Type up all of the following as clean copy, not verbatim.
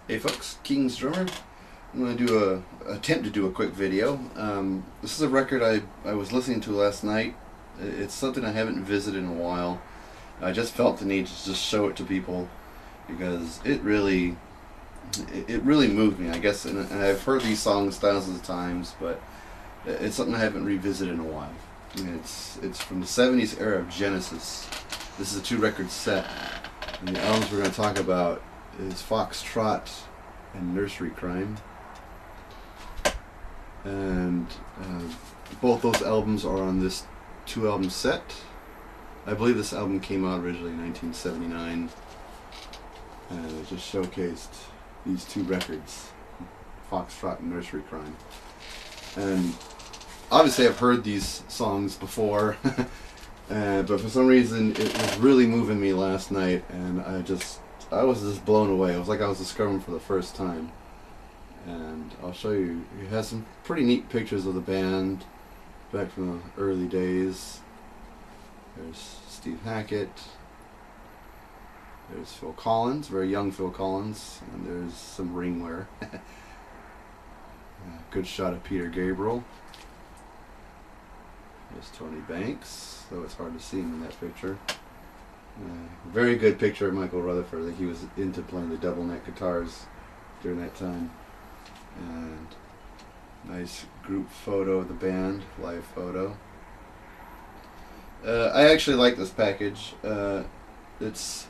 Hey folks, King's Drummer. I'm going to do attempt to do a quick video. This is a record I was listening to last night. It's something I haven't visited in a while. I just felt the need to just show it to people because it really moved me, I guess. And I've heard these songs thousands of times, but it's something I haven't revisited in a while. And it's from the 70s era of Genesis. This is a 2-record set, and the albums we're going to talk about is Foxtrot and Nursery Cryme. And both those albums are on this 2-album set. I believe this album came out originally in 1979, and it just showcased these 2 records, Foxtrot and Nursery Cryme. And obviously I've heard these songs before, but for some reason it was really moving me last night, and I was just blown away. It was like I was discovering for the first time. And I'll show you. It has some pretty neat pictures of the band back from the early days. There's Steve Hackett. There's Phil Collins, very young Phil Collins, and there's some ring wear. Good shot of Peter Gabriel. There's Tony Banks, though it's hard to see him in that picture. Very good picture of Michael Rutherford. He was into playing the double neck guitars during that time. And nice group photo of the band, live photo. I actually like this package. It's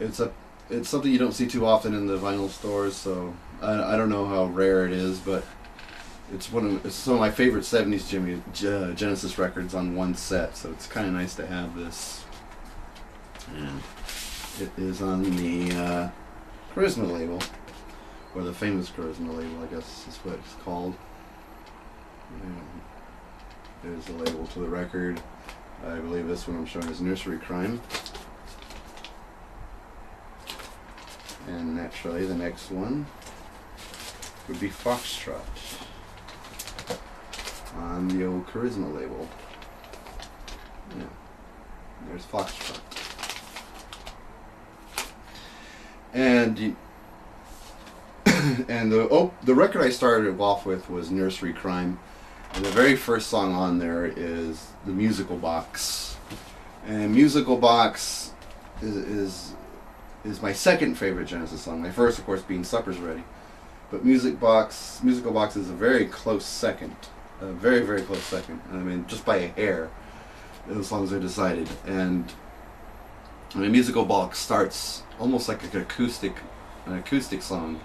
something you don't see too often in the vinyl stores, so I don't know how rare it is, but it's some of my favorite 70s Genesis records on one set, so it's kind of nice to have this. And it is on the Charisma label, or the famous Charisma label, I guess is what it's called. And there's the label to the record. I believe this one I'm showing is Nursery Cryme. And naturally the next one would be Foxtrot on the old Charisma label. Yeah, there's Foxtrot. And the record I started off with was Nursery Cryme, and the very first song on there is The Musical Box. And Musical Box is my second favorite Genesis song. My first, of course, being Supper's Ready. But Musical Box is a very close second. A very, very close second. I mean, just by a hair, those songs are decided. And I mean, Musical Box starts almost like an acoustic song,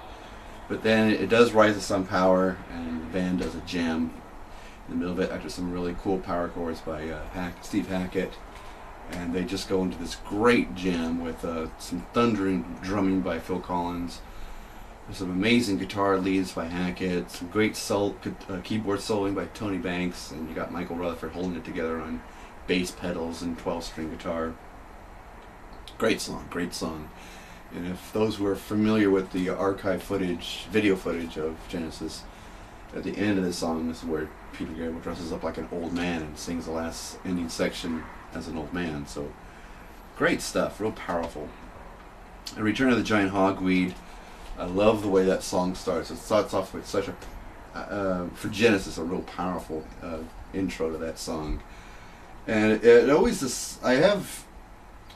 but then it does rise to some power, and the band does a jam in the middle of it after some really cool power chords by Steve Hackett, and they just go into this great jam with some thundering drumming by Phil Collins. There's some amazing guitar leads by Hackett, some great keyboard soloing by Tony Banks, and you got Michael Rutherford holding it together on bass pedals and 12-string guitar. Great song, great song. And if those who are familiar with the archive footage, video footage of Genesis, at the end of the song is where Peter Gabriel dresses up like an old man and sings the last ending section as an old man. So great stuff, real powerful. And Return of the Giant Hogweed, I love the way that song starts. It starts off with such for Genesis, a real powerful intro to that song. And it always I have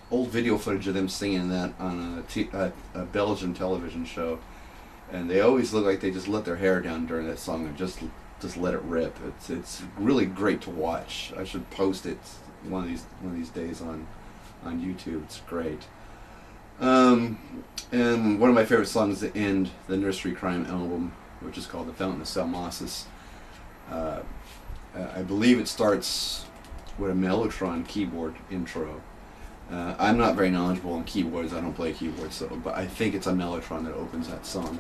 old video footage of them singing that on a Belgian television show, and they always look like they just let their hair down during that song and just let it rip. It's really great to watch. I should post it one of these days on YouTube. It's great. And one of my favorite songs to end the Nursery Cryme album, which is called The Fountain of Salmacis. I believe it starts with a Mellotron keyboard intro. I'm not very knowledgeable on keyboards. I don't play keyboards, but I think it's a Mellotron that opens that song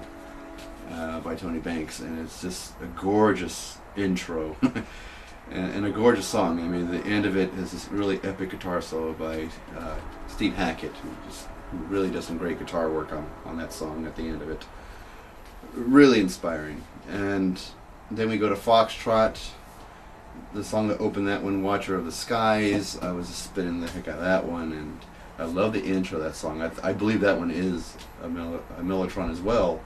by Tony Banks, and it's just a gorgeous intro and a gorgeous song. I mean, the end of it is this really epic guitar solo by Steve Hackett, who really does some great guitar work on that song at the end of it. Really inspiring. And then we go to Foxtrot. The song that opened that one, Watcher of the Skies, I was spinning the heck out of that one, and I love the intro of that song. I believe that one is a Mellotron as well.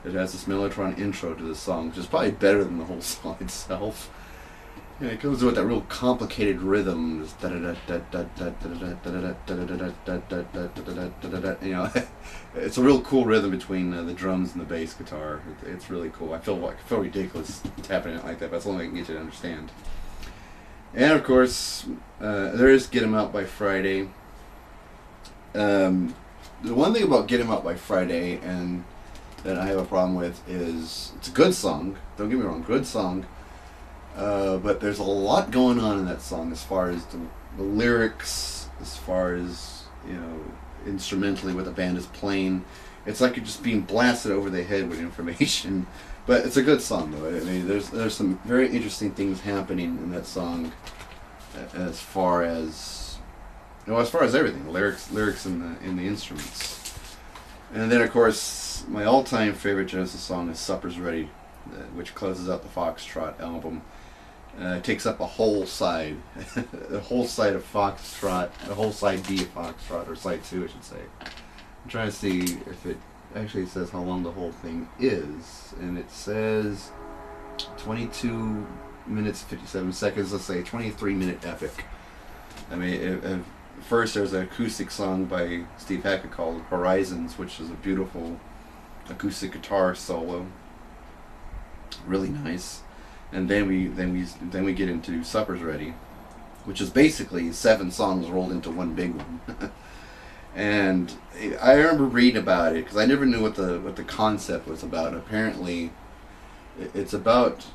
It has this Mellotron intro to the song, which is probably better than the whole song itself. And it goes with that real complicated rhythm. You know, it's a real cool rhythm between the drums and the bass guitar. It's really cool. I feel ridiculous tapping it like that, but that's the only way I can get you to understand. And of course, there is "Get 'Em Out" by Friday. The one thing about "Get 'Em Out" by Friday, and that I have a problem with, is it's a good song. Don't get me wrong, good song. But there's a lot going on in that song as far as the lyrics, as far as, you know, instrumentally what the band is playing. It's like you're just being blasted over the head with information. But it's a good song, though. I mean, there's some very interesting things happening in that song, as far as, you know, as far as everything, lyrics in the instruments. And then, of course, my all-time favorite Genesis song is "Supper's Ready," which closes out the Foxtrot album. It takes up a whole side, a whole side of Foxtrot, a whole side B of Foxtrot, or side 2, I should say. I'm trying to see if it actually says how long the whole thing is, and it says 22 minutes 57 seconds. Let's say 23-minute epic. I mean, first there's an acoustic song by Steve Hackett called "Horizons," which is a beautiful acoustic guitar solo, really nice. And then we get into "Supper's Ready," which is basically 7 songs rolled into one big one. And I remember reading about it because I never knew what the concept was about. Apparently, it's about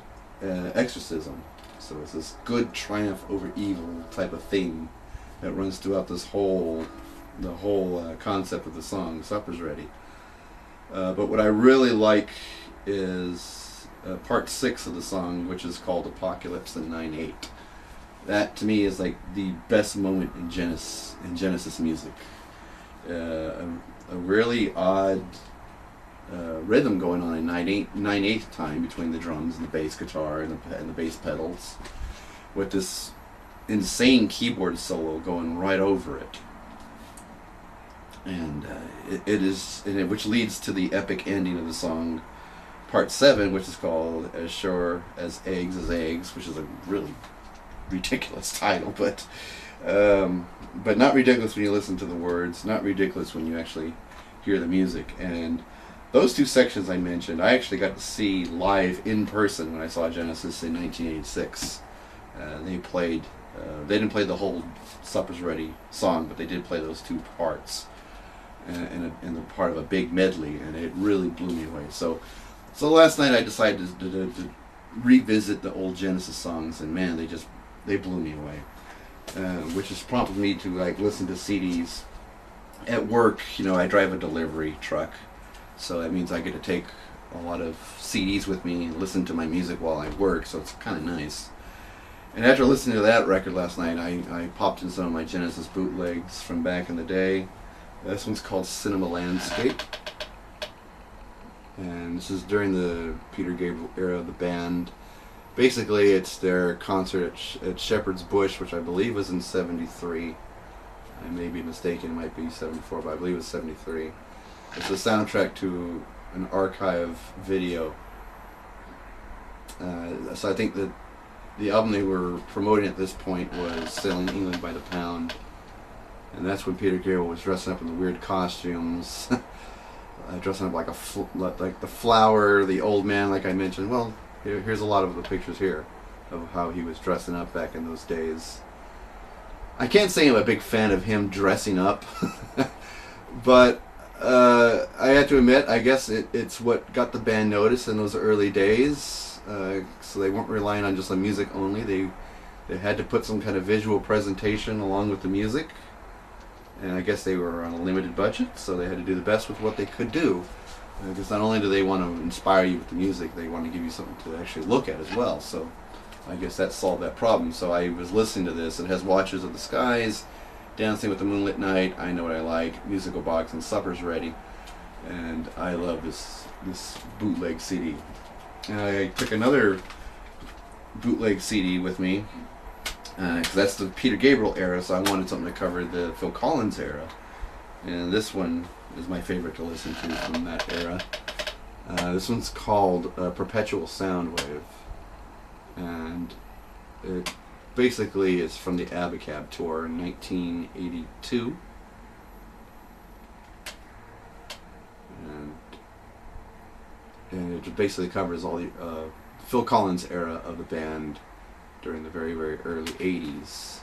exorcism. So it's this good triumph over evil type of theme that runs throughout the whole concept of the song "Supper's Ready." But what I really like is part 6 of the song, which is called "Apocalypse" in 9/8. That to me is like the best moment in Genesis music. A really odd rhythm going on in 9/8 time between the drums and the bass guitar and the bass pedals, with this insane keyboard solo going right over it. And which leads to the epic ending of the song, part 7, which is called "As Sure as Eggs," which is a really ridiculous title, but not ridiculous when you listen to the words, not ridiculous when you actually hear the music. And those 2 sections I mentioned, I actually got to see live in person when I saw Genesis in 1986. They didn't play the whole "Supper's Ready" song, but they did play those 2 parts in the part of a big medley, and it really blew me away. So last night I decided to revisit the old Genesis songs, and man, they blew me away. Which has prompted me to listen to CDs at work. You know, I drive a delivery truck, so that means I get to take a lot of CDs with me and listen to my music while I work. So it's kind of nice. And after listening to that record last night, I popped in some of my Genesis bootlegs from back in the day. This one's called "Cinema Landscape," and this is during the Peter Gabriel era of the band. Basically, it's their concert at Shepherd's Bush, which I believe was in '73. I may be mistaken; it might be '74, but I believe it was '73. It's the soundtrack to an archive video. So I think that the album they were promoting at this point was "Sailing England by the Pound," and that's when Peter Gabriel was dressing up in the weird costumes, dressing up like the Flower, the Old Man, like I mentioned. Well, here's a lot of the pictures here of how he was dressing up back in those days. I can't say I'm a big fan of him dressing up, but I have to admit, I guess it's what got the band noticed in those early days. So they weren't relying on just the music only. They had to put some kind of visual presentation along with the music. And I guess they were on a limited budget, so they had to do the best with what they could do. Because not only do they want to inspire you with the music, they want to give you something to actually look at as well. So I guess that solved that problem. So I was listening to this. It has "Watchers of the Skies," "Dancing with the Moonlit Night," "I Know What I Like," "Musical Box," and "Supper's Ready." And I love this bootleg CD. I took another bootleg CD with me, because that's the Peter Gabriel era, so I wanted something to cover the Phil Collins era. and this one is my favorite to listen to from that era. This one's called Perpetual Soundwave, and it basically is from the Abacab tour in 1982. And it basically covers all the Phil Collins era of the band during the very, very early 80s.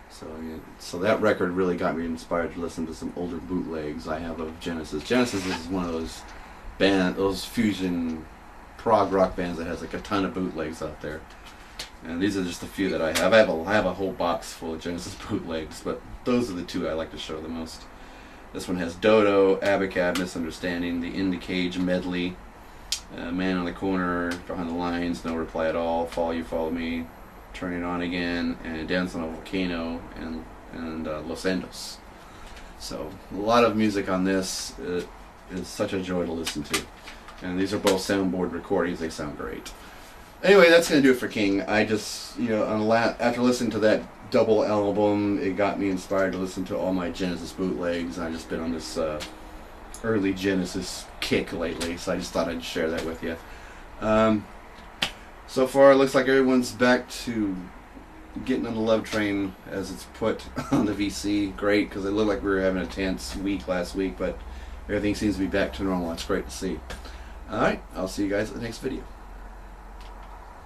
So, yeah, so that record really got me inspired to listen to some older bootlegs I have of Genesis. Genesis is one of those fusion prog rock bands that has like a ton of bootlegs out there. And these are just a few that I have. I have a whole box full of Genesis bootlegs, but those are the two I like to show the most. This one has Dodo, Abacab, Misunderstanding, the In the Cage medley, Man on the Corner, Behind the Lines, No Reply at All, Follow You, Follow Me, Turn It On Again, and Dance on a Volcano, and Los Endos. So a lot of music on this. It is such a joy to listen to. And these are both soundboard recordings. They sound great. Anyway, that's going to do it for King. I just, after listening to that double album, it got me inspired to listen to all my Genesis bootlegs. I've just been on this early Genesis kick lately, so I just thought I'd share that with you. So far, it looks like everyone's back to getting on the love train, as it's put on the VC. Great, because it looked like we were having a tense week last week, but everything seems to be back to normal. That's great to see. Alright, I'll see you guys in the next video.